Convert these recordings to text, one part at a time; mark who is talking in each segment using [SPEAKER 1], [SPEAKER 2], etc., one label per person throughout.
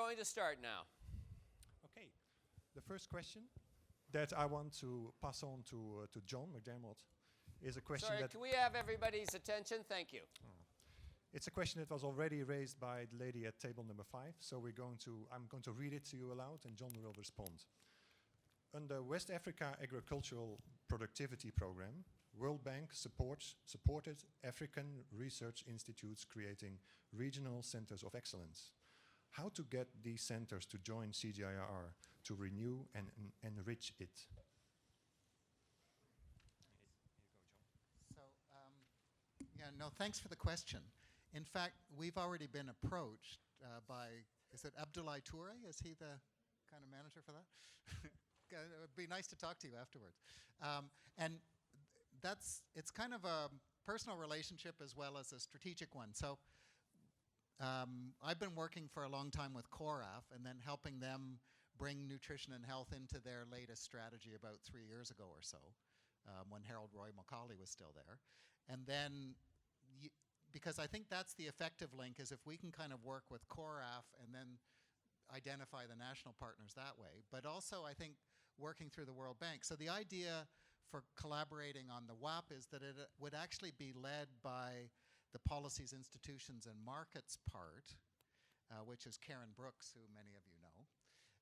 [SPEAKER 1] going to start now.
[SPEAKER 2] Okay. The first question that I want to pass on to John McDermott is a question
[SPEAKER 1] Sorry,
[SPEAKER 2] that...
[SPEAKER 1] can we have everybody's attention? Thank you.
[SPEAKER 2] It's a question that was already raised by the lady at table number 5, so I'm going to read it to you aloud and John will respond. Under West Africa Agricultural Productivity Program, World Bank supported African research institutes creating regional centers of excellence. How to get these centers to join CGIAR to renew and enrich it?
[SPEAKER 3] So, thanks for the question. In fact, we've already been approached by, is it Abdoulaye Touré? Is he the kind of manager for that? It would be nice to talk to you afterwards. And it's kind of a personal relationship as well as a strategic one. So I've been working for a long time with CORAF and then helping them bring nutrition and health into their latest strategy about 3 years ago or so, when Harold Roy Mulcahy was still there. And then, because I think that's the effective link, is if we can kind of work with CORAF and then identify the national partners that way. But also, I think, working through the World Bank. So the idea for collaborating on the WAP is that it would actually be led by the Policies, Institutions, and Markets part, which is Karen Brooks, who many of you know.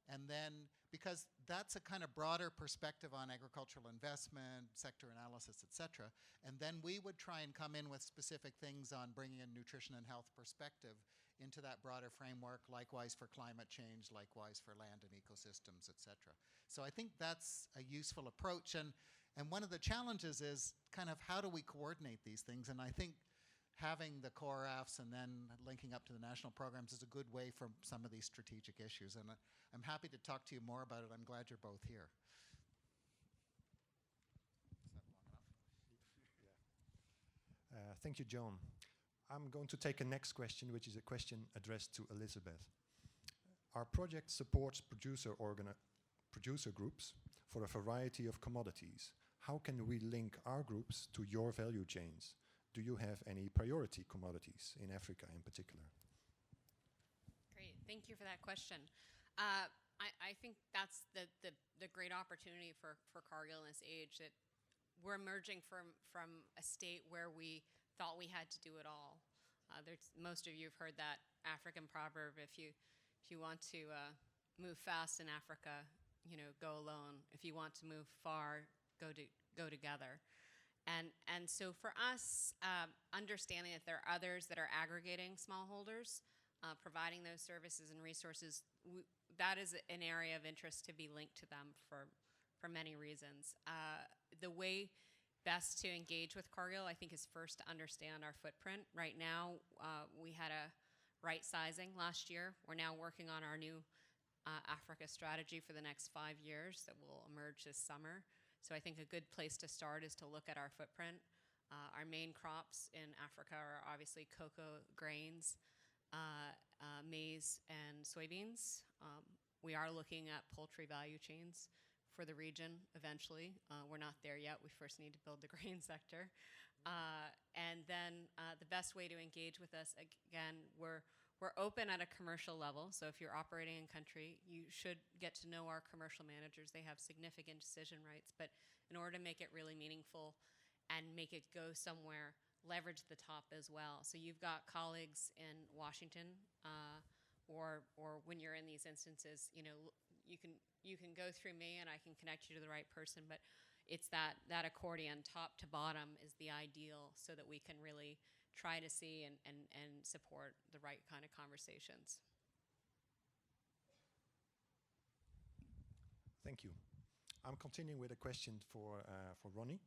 [SPEAKER 3] And then, because that's a kind of broader perspective on agricultural investment, sector analysis, et cetera, and then we would try and come in with specific things on bringing in nutrition and health perspective into that broader framework, likewise for climate change, likewise for land and ecosystems, et cetera. So I think that's a useful approach, and one of the challenges is kind of how do we coordinate these things, and I think having the CORAFs and then linking up to the national programs is a good way for some of these strategic issues. And I'm happy to talk to you more about it. I'm glad you're both here. Is that long enough?
[SPEAKER 2] Yeah. Thank you, John. I'm going to take a next question, which is a question addressed to Elizabeth. Our project supports producer groups for a variety of commodities. How can we link our groups to your value chains? Do you have any priority commodities in Africa in particular?
[SPEAKER 4] Great, thank you for that question. I think that's the great opportunity for Cargill in this age, that we're emerging from a state where we thought we had to do it all. Most of you have heard that African proverb, if you want to move fast in Africa, go alone. If you want to move far, go together. And so for us, understanding that there are others that are aggregating smallholders, providing those services and resources, that is an area of interest to be linked to them for many reasons. The way best to engage with Cargill, I think, is first to understand our footprint. Right now, we had a right sizing last year. We're now working on our new Africa strategy for the next 5 years that will emerge this summer. So I think a good place to start is to look at our footprint. Our main crops in Africa are obviously cocoa, grains, maize, and soybeans. We are looking at poultry value chains for the region eventually. We're not there yet. We first need to build the grain sector. And then the best way to engage with us, again, we're open at a commercial level, so if you're operating in country, you should get to know our commercial managers. They have significant decision rights, but in order to make it really meaningful and make it go somewhere, leverage the top as well. So you've got colleagues in Washington, or when you're in these instances, you can go through me and I can connect you to the right person, but it's that accordion, top to bottom, is the ideal so that we can really try to see and support the right kind of conversations.
[SPEAKER 2] Thank you. I'm continuing with a question for Ronnie.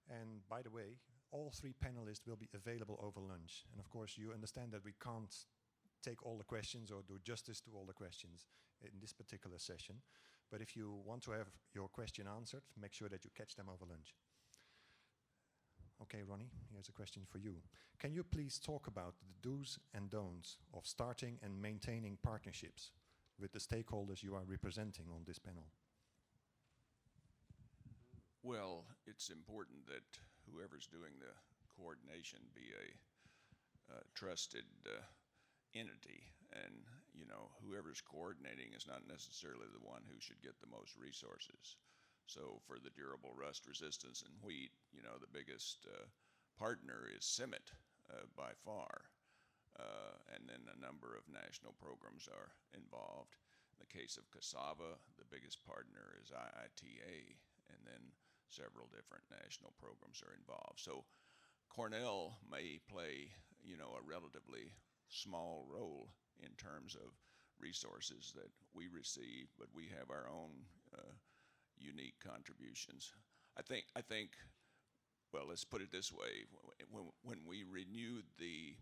[SPEAKER 2] And by the way, all 3 panelists will be available over lunch. And of course, you understand that we can't take all the questions or do justice to all the questions in this particular session. But if you want to have your question answered, make sure that you catch them over lunch. Okay, Ronnie, here's a question for you. Can you please talk about the do's and don'ts of starting and maintaining partnerships with the stakeholders you are representing on this panel?
[SPEAKER 5] Well, it's important that whoever's doing the coordination be a trusted entity. And, whoever's coordinating is not necessarily the one who should get the most resources. So for the durable rust resistance in wheat, the biggest partner is CIMMYT by far. And then a number of national programs are involved. In the case of cassava, the biggest partner is IITA, and then several different national programs are involved. So Cornell may play, a relatively small role in terms of resources that we receive, but we have our own unique contributions. I think, well, let's put it this way. When we renewed the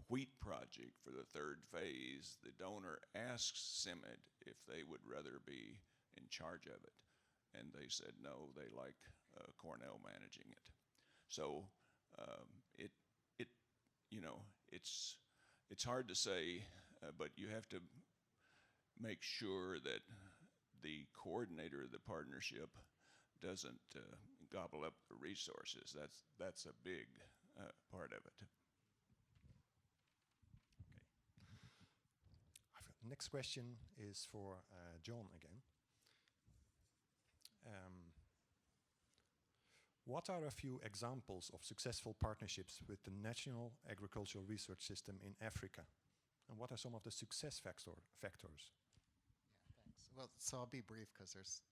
[SPEAKER 5] wheat project for the third phase, the donor asked CIMMYT if they would rather be in charge of it. And they said no, they like Cornell managing it. So it's hard to say, but you have to make sure that the coordinator of the partnership doesn't gobble up the resources. That's a big part of it.
[SPEAKER 2] Next question is for John again. What are a few examples of successful partnerships with the National Agricultural Research System in Africa? And what are some of the success factors?
[SPEAKER 3] Yeah, thanks. Well, so I'll be brief because there's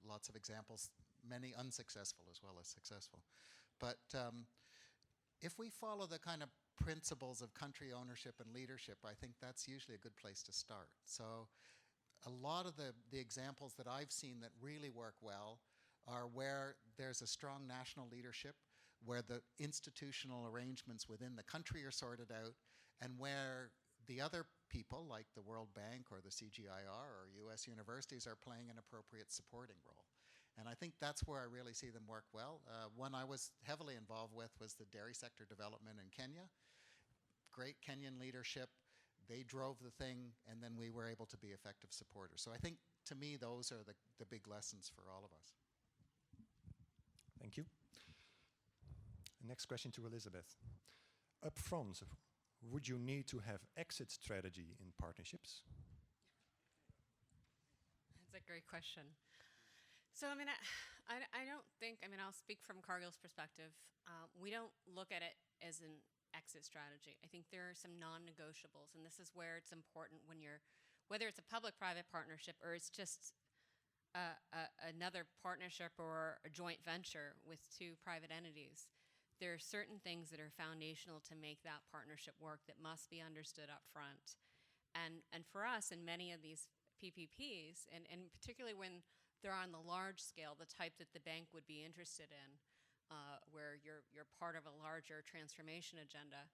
[SPEAKER 3] lots of examples, many unsuccessful as well as successful. But if we follow the kind of principles of country ownership and leadership, I think that's usually a good place to start. So a lot of the examples that I've seen that really work well are where there's a strong national leadership, where the institutional arrangements within the country are sorted out, and where the other people, like the World Bank or the CGIAR or US universities, are playing an appropriate supporting role. And I think that's where I really see them work well. One I was heavily involved with was the dairy sector development in Kenya. Great Kenyan leadership. They drove the thing, and then we were able to be effective supporters. So I think, to me, those are the big lessons for all of us.
[SPEAKER 2] Thank you. Next question to Elizabeth. Up front, would you need to have exit strategy in partnerships?
[SPEAKER 4] That's a great question. So, I don't think, I'll speak from Cargill's perspective. We don't look at it as an exit strategy. I think there are some non-negotiables, and this is where it's important when whether it's a public-private partnership or it's just another partnership or a joint venture with two private entities. There are certain things that are foundational to make that partnership work that must be understood up front. And for us, in many of these PPPs, and particularly when they're on the large scale, the type that the bank would be interested in, where you're part of a larger transformation agenda,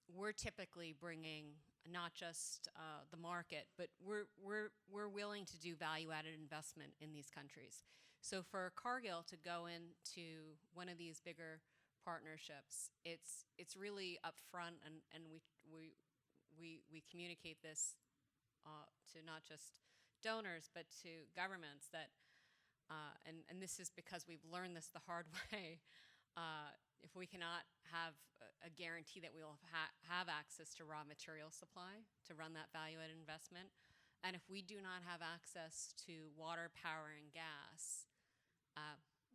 [SPEAKER 4] we're typically bringing not just the market, but we're willing to do value-added investment in these countries. So for Cargill to go into one of these bigger partnerships, it's really upfront, and we communicate this to not just donors but to governments that, and this is because we've learned this the hard way. If we cannot have a guarantee that we will have access to raw material supply to run that value-added investment, and if we do not have access to water, power, and gas,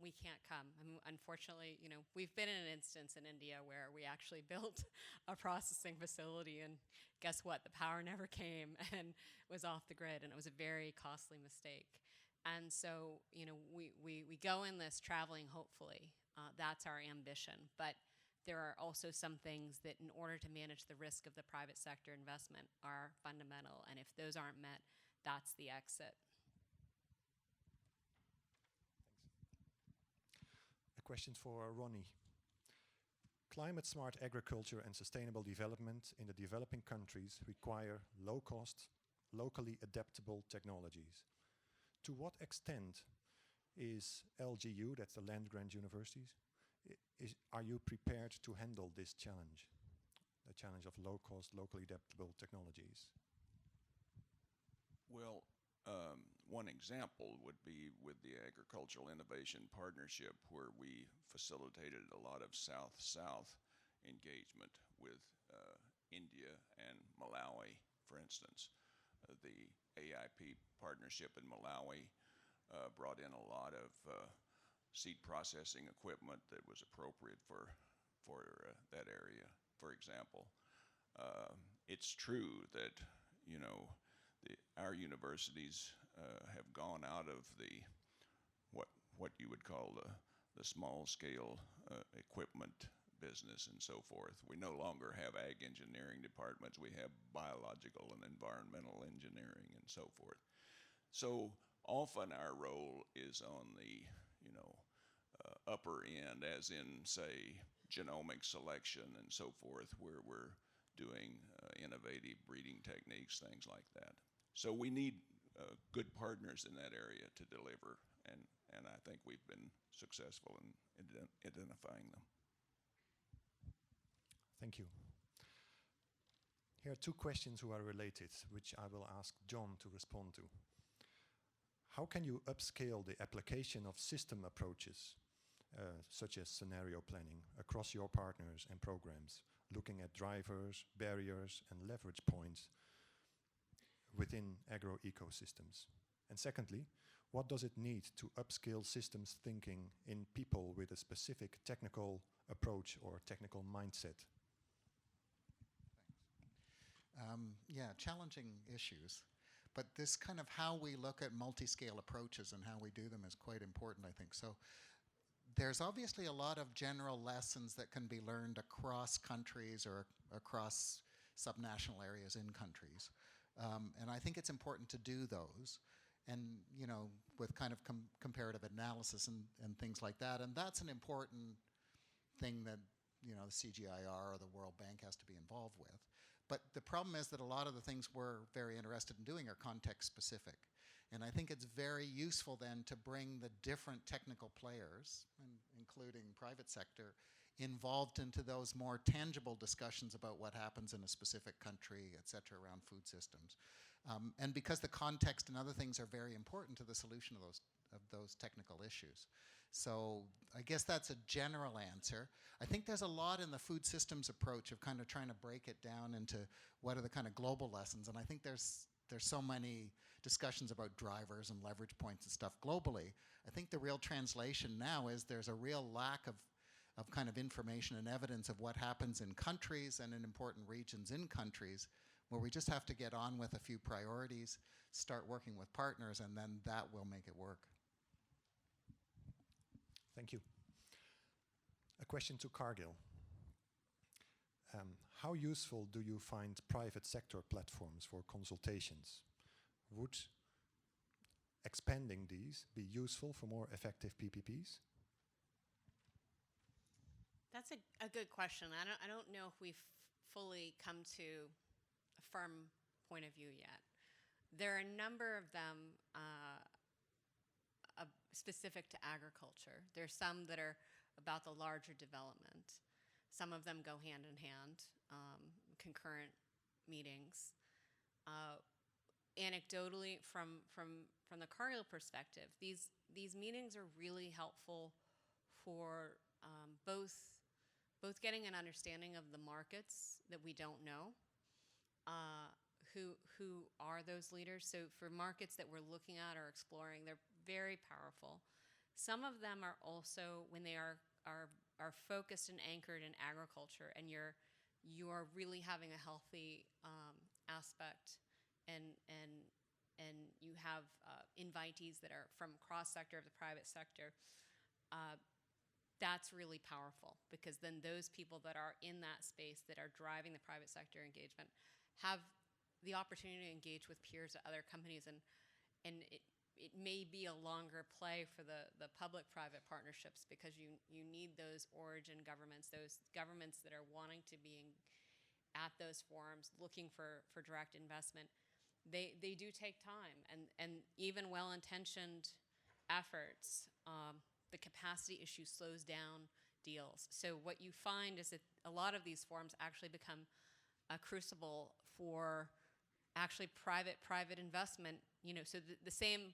[SPEAKER 4] we can't come. Unfortunately, we've been in an instance in India where we actually built a processing facility, and guess what? The power never came and was off the grid, and it was a very costly mistake. And so, we go in this traveling hopefully. That's our ambition. But there are also some things that, in order to manage the risk of the private sector investment, are fundamental. And if those aren't met, that's the exit.
[SPEAKER 2] A question for Ronnie. Climate-smart agriculture and sustainable development in the developing countries require low-cost, locally adaptable technologies. To what extent is LGU, that's the land-grant universities, are you prepared to handle this challenge, the challenge of low-cost, locally adaptable technologies?
[SPEAKER 5] Well, one example would be with the Agricultural Innovation Partnership, where we facilitated a lot of South-South engagement with India and Malawi, for instance. The AIP partnership in Malawi brought in a lot of seed processing equipment that was appropriate for that area, for example. It's true that, you know, our universities have gone out of the what you would call the small scale equipment business and so forth. We no longer have ag engineering departments. We have biological and environmental engineering and so forth. So often our role is on the, you know, upper end, as in, say, genomic selection and so forth, where we're doing innovative breeding techniques, things like that. So we need good partners in that area to deliver, and I think we've been successful in identifying them.
[SPEAKER 2] Thank you. Here are two questions who are related, which I will ask John to respond to. How can you upscale the application of system approaches, such as scenario planning, across your partners and programs, looking at drivers, barriers, and leverage points within agro-ecosystems? And secondly, what does it need to upscale systems thinking in people with a specific technical approach or technical mindset?
[SPEAKER 3] Yeah, challenging issues. But this kind of how we look at multi-scale approaches and how we do them is quite important, I think. So there's obviously a lot of general lessons that can be learned across countries or across subnational areas in countries. And I think it's important to do those. And, you know, with kind of comparative analysis and things like that. And that's an important thing that, you know, the CGIAR or the World Bank has to be involved with. But the problem is that a lot of the things we're very interested in doing are context specific. And I think it's very useful then to bring the different technical players, including private sector, involved into those more tangible discussions about what happens in a specific country, et cetera, around food systems. And because the context and other things are very important to the solution of those technical issues. So I guess that's a general answer. I think there's a lot in the food systems approach of kind of trying to break it down into what are the kind of global lessons. And I think there's so many discussions about drivers and leverage points and stuff globally. I think the real translation now is there's a real lack of kind of information and evidence of what happens in countries and in important regions in countries, where we just have to get on with a few priorities, start working with partners, and then that will make it work.
[SPEAKER 2] Thank you. A question to Cargill. How useful do you find private sector platforms for consultations? Would expanding these be useful for more effective PPPs?
[SPEAKER 4] That's a good question. I don't know if we've fully come to a firm point of view yet. There are a number of them specific to agriculture. There's some that are about the larger development. Some of them go hand in hand, concurrent meetings. Anecdotally, from the Cargill perspective, these meetings are really helpful for both getting an understanding of the markets that we don't know. Who are those leaders? So for markets that we're looking at or exploring, they're very powerful. Some of them are also, when they are focused and anchored in agriculture, and you are really having a healthy aspect, and you have invitees that are from cross sector of the private sector. That's really powerful, because then those people that are in that space that are driving the private sector engagement have the opportunity to engage with peers at other companies, and it may be a longer play for the public-private partnerships, because you need those origin governments, those governments that are wanting to be at those forums, looking for direct investment. They do take time, and even well-intentioned efforts, the capacity issue slows down deals. So what you find is that a lot of these forums actually become a crucible for actually private investment. You know, so the same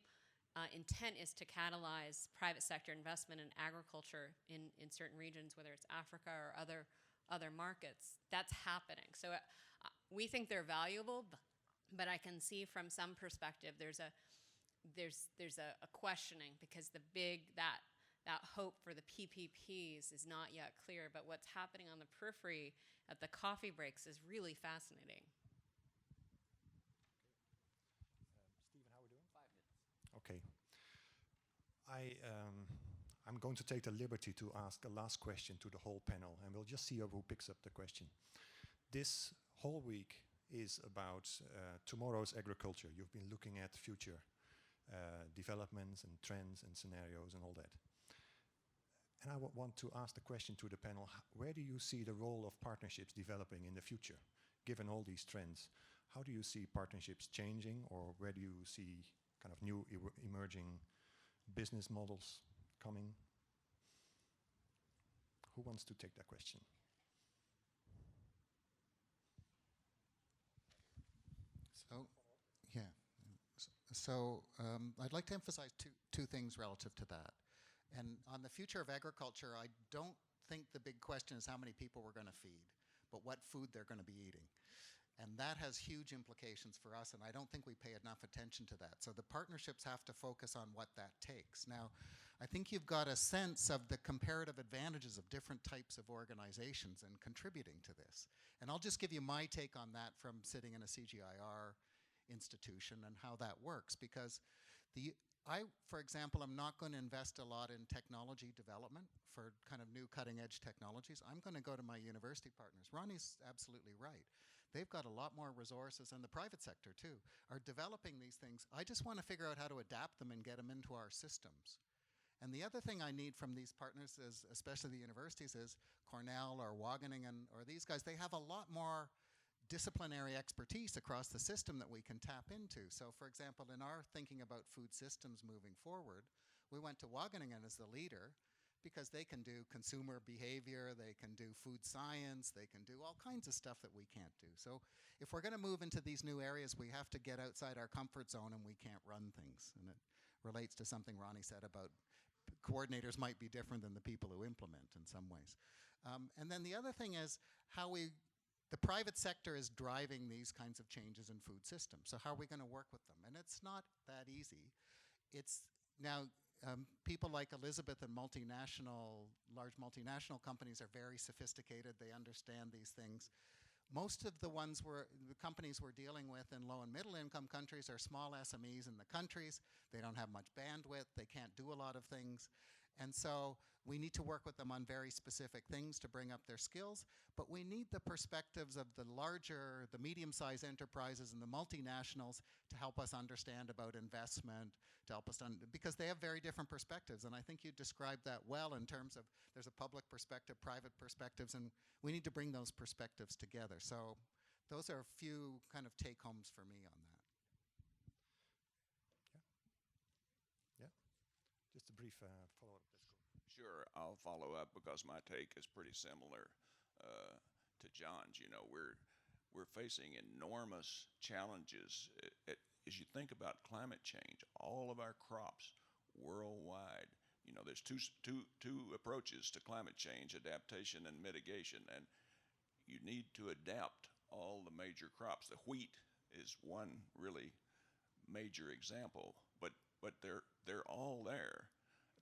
[SPEAKER 4] intent is to catalyze private sector investment in agriculture in certain regions, whether it's Africa or other other markets. That's happening. So we think they're valuable, but I can see from some perspective there's a questioning because that hope for the PPPs is not yet clear. But what's happening on the periphery at the coffee breaks is really fascinating.
[SPEAKER 2] Stephen, how are we doing? 5 minutes. Okay. I'm going to take the liberty to ask a last question to the whole panel, and we'll just see who picks up the question. This whole week is about tomorrow's agriculture. You've been looking at future developments and trends and scenarios and all that. And I want to ask the question to the panel, where do you see the role of partnerships developing in the future, given all these trends? How do you see partnerships changing, or where do you see kind of new emerging business models coming? Who wants to take that question?
[SPEAKER 3] So, yeah. So I'd like to emphasize two things relative to that. And on the future of agriculture, I don't think the big question is how many people we're going to feed, but what food they're going to be eating. And that has huge implications for us, and I don't think we pay enough attention to that. So the partnerships have to focus on what that takes. Now, I think you've got a sense of the comparative advantages of different types of organizations in contributing to this. And I'll just give you my take on that from sitting in a CGIAR institution and how that works, because for example, I'm not going to invest a lot in technology development for kind of new cutting edge technologies. I'm going to go to my university partners. Ronnie's absolutely right. They've got a lot more resources, and the private sector too, are developing these things. I just want to figure out how to adapt them and get them into our systems. And the other thing I need from these partners is, especially the universities, is Cornell or Wageningen or these guys, they have a lot more disciplinary expertise across the system that we can tap into. So for example, in our thinking about food systems moving forward, we went to Wageningen as the leader because they can do consumer behavior, they can do food science, they can do all kinds of stuff that we can't do. So if we're going to move into these new areas, we have to get outside our comfort zone, and we can't run things. And it relates to something Ronnie said about coordinators might be different than the people who implement in some ways. And then the other thing is how the private sector is driving these kinds of changes in food systems. So how are we going to work with them? And it's not that easy. It's now people like Elizabeth and large multinational companies are very sophisticated. They understand these things. Most of the companies we're dealing with in low and middle income countries are small SMEs in the countries. They don't have much bandwidth. They can't do a lot of things. And so we need to work with them on very specific things to bring up their skills, but we need the perspectives of the medium-sized enterprises and the multinationals to help us understand about investment, to help us, because they have very different perspectives. And I think you described that well in terms of there's a public perspective, private perspectives, and we need to bring those perspectives together. So those are a few kind of take-homes for me on that.
[SPEAKER 2] Just a brief follow-up.
[SPEAKER 5] Sure, I'll follow up because my take is pretty similar to John's. You know, we're facing enormous challenges. As you think about climate change, all of our crops worldwide, you know, there's two approaches to climate change: adaptation and mitigation. And you need to adapt all the major crops. The wheat is one really major example, but they're all there.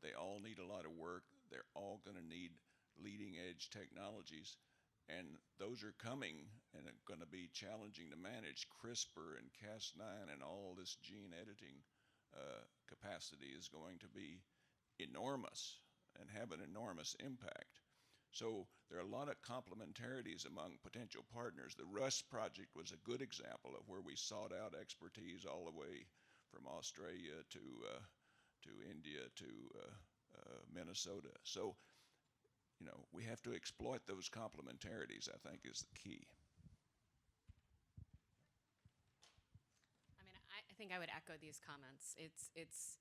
[SPEAKER 5] They all need a lot of work. They're all going to need leading edge technologies, and those are coming and are going to be challenging to manage. CRISPR and Cas9 and all this gene editing capacity is going to be enormous and have an enormous impact. So there are a lot of complementarities among potential partners. The Rust project was a good example of where we sought out expertise all the way from Australia to India to Minnesota. So, you know, we have to exploit those complementarities, I think, is the key.
[SPEAKER 4] I mean, I think I would echo these comments. It's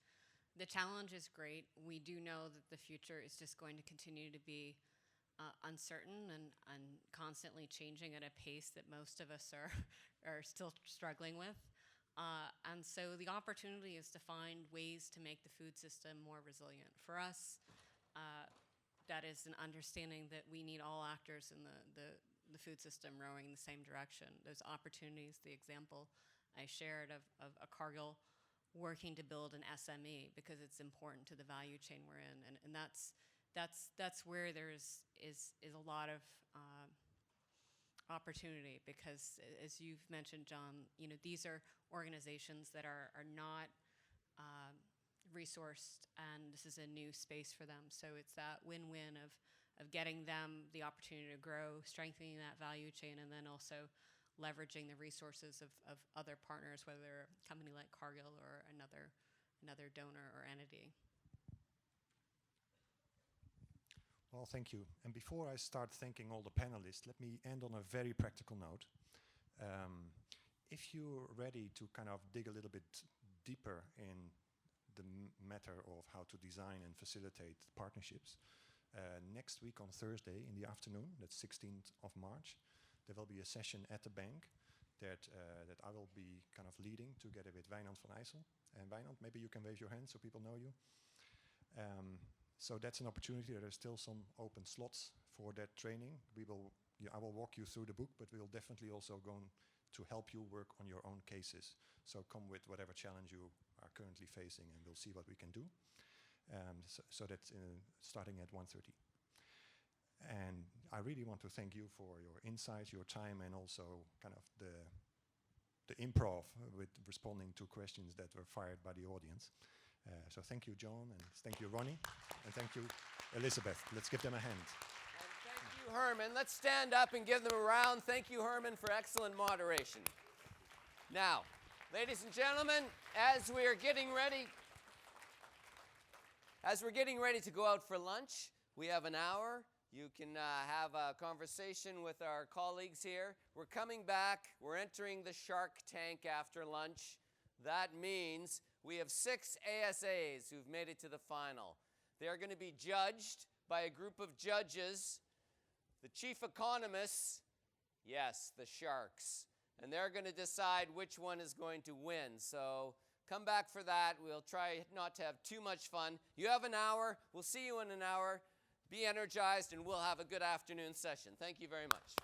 [SPEAKER 4] the challenge is great. We do know that the future is just going to continue to be uncertain and constantly changing at a pace that most of us are still struggling with. And so the opportunity is to find ways to make the food system more resilient. For us, that is an understanding that we need all actors in the food system rowing in the same direction. Those opportunities, the example I shared of a Cargill working to build an SME because it's important to the value chain we're in, and that's where there is a lot of opportunity, because as you've mentioned, John, these are organizations that are not resourced, and this is a new space for them. So it's that win-win of getting them the opportunity to grow, strengthening that value chain, and then also leveraging the resources of other partners, whether a company like Cargill or another donor or entity.
[SPEAKER 2] Well, thank you. And before I start thanking all the panelists, let me end on a very practical note. If you're ready to kind of dig a little bit deeper in the matter of how to design and facilitate partnerships, next week on Thursday in the afternoon, that's 16th of March, there will be a session at the bank that I will be kind of leading together with Wijnand van Ijssel. And Wijnand, maybe you can wave your hand so people know you. So that's an opportunity. There are still some open slots for that training. I will walk you through the book, but we'll definitely also going to help you work on your own cases. So come with whatever challenge you are currently facing, and we'll see what we can do. So that's starting at 1:30. And I really want to thank you for your insights, your time, and also kind of the improv with responding to questions that were fired by the audience. So thank you, John, and thank you, Ronnie, and thank you, Elizabeth. Let's give them a hand.
[SPEAKER 1] And thank you, Herman. Let's stand up and give them a round. Thank you, Herman, for excellent moderation. Now, ladies and gentlemen, as we're getting ready to go out for lunch, we have an hour. You can have a conversation with our colleagues here. We're coming back. We're entering the Shark Tank after lunch. That means we have 6 ASAs who've made it to the final. They are going to be judged by a group of judges, the chief economists, yes, the sharks. And they're going to decide which one is going to win. So come back for that. We'll try not to have too much fun. You have an hour. We'll see you in an hour. Be energized, and we'll have a good afternoon session. Thank you very much.